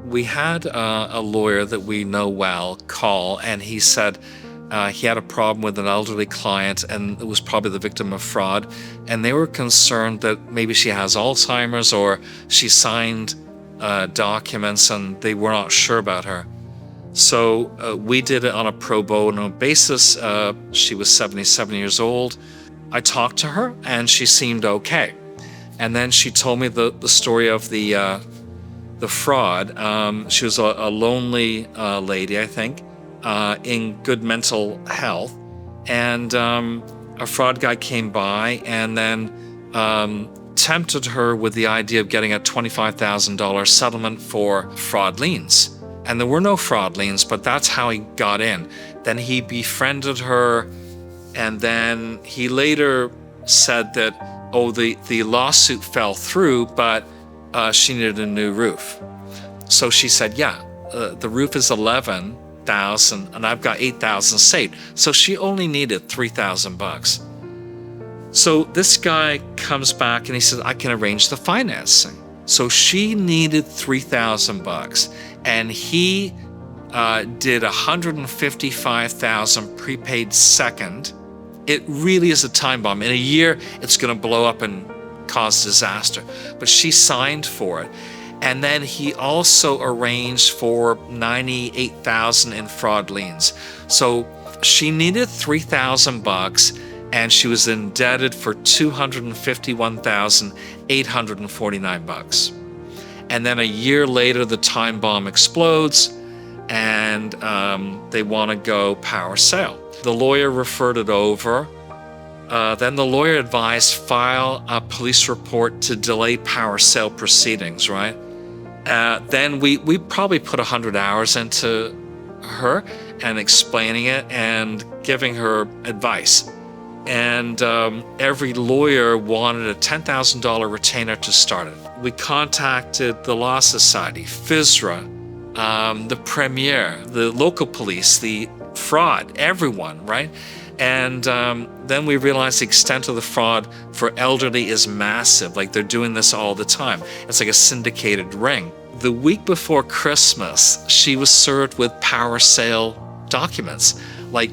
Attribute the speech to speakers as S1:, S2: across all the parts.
S1: We had a lawyer that we know well call, and he said he had a problem with an elderly client and was probably the victim of fraud. And they were concerned that maybe she has Alzheimer's or she signed documents and they were not sure about her. So we did it on a pro bono basis. She was 77 years old. I talked to her and she seemed okay. And then she told me the story of the fraud. She was a lonely lady, I think, in good mental health. And a fraud guy came by and then tempted her with the idea of getting a $25,000 settlement for fraud liens. And there were no fraud liens, but that's how he got in. Then he befriended her, and then he later said that, oh, the lawsuit fell through, but she needed a new roof. So she said, yeah, the roof is $11,000 and I've got $8,000 saved. So she only needed $3,000. So this guy comes back and he said, I can arrange the financing. So she needed $3,000 and he did $155,000 prepaid second. It really is a time bomb. In a year, it's going to blow up and cause disaster. But she signed for it. And then he also arranged for $98,000 in fraud liens. So she needed $3,000 and she was indebted for $251,849. And then a year later, the time bomb explodes and they want to go power sale. The lawyer referred it over. Then the lawyer advised file a police report to delay power sale proceedings, right? Then we probably put 100 hours into her and explaining it and giving her advice. And every lawyer wanted a $10,000 retainer to start it. We contacted the Law Society, FSRA, the Premier, the local police, the fraud, everyone, right? And then we realized the extent of the fraud for elderly is massive. Like, they're doing this all the time. It's like a syndicated ring. The week before Christmas, she was served with power sale documents, like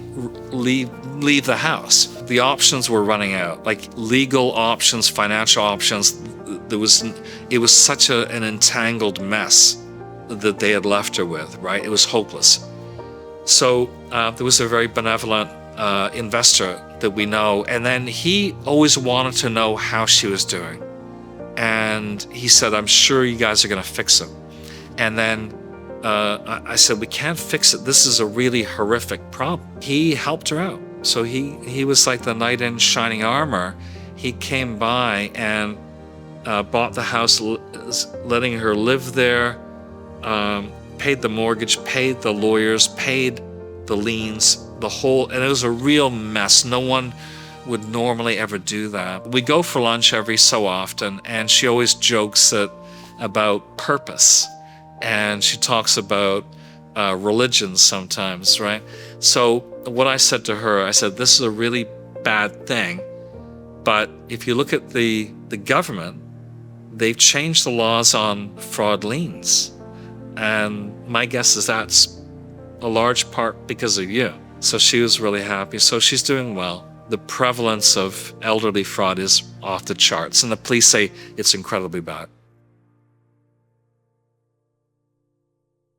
S1: leave the house. The options were running out, like legal options, financial options. It was such an entangled mess that they had left her with, right? It was hopeless. So there was a very benevolent investor that we know, and then he always wanted to know how she was doing. And he said, I'm sure you guys are going to fix it. And then I said, we can't fix it. This is a really horrific problem. He helped her out. So he was like the knight in shining armor. He came by and bought the house, letting her live there, paid the mortgage, paid the lawyers, paid the liens, the whole, and it was a real mess. No one would normally ever do that. We go for lunch every so often, and she always jokes about purpose, and she talks about religion sometimes, right? So what I said to her, I said, this is a really bad thing, but if you look at the government, they've changed the laws on fraud liens, and my guess is that's a large part because of you. So she was really happy. So she's doing well. The prevalence of elderly fraud is off the charts, and the police say it's incredibly bad.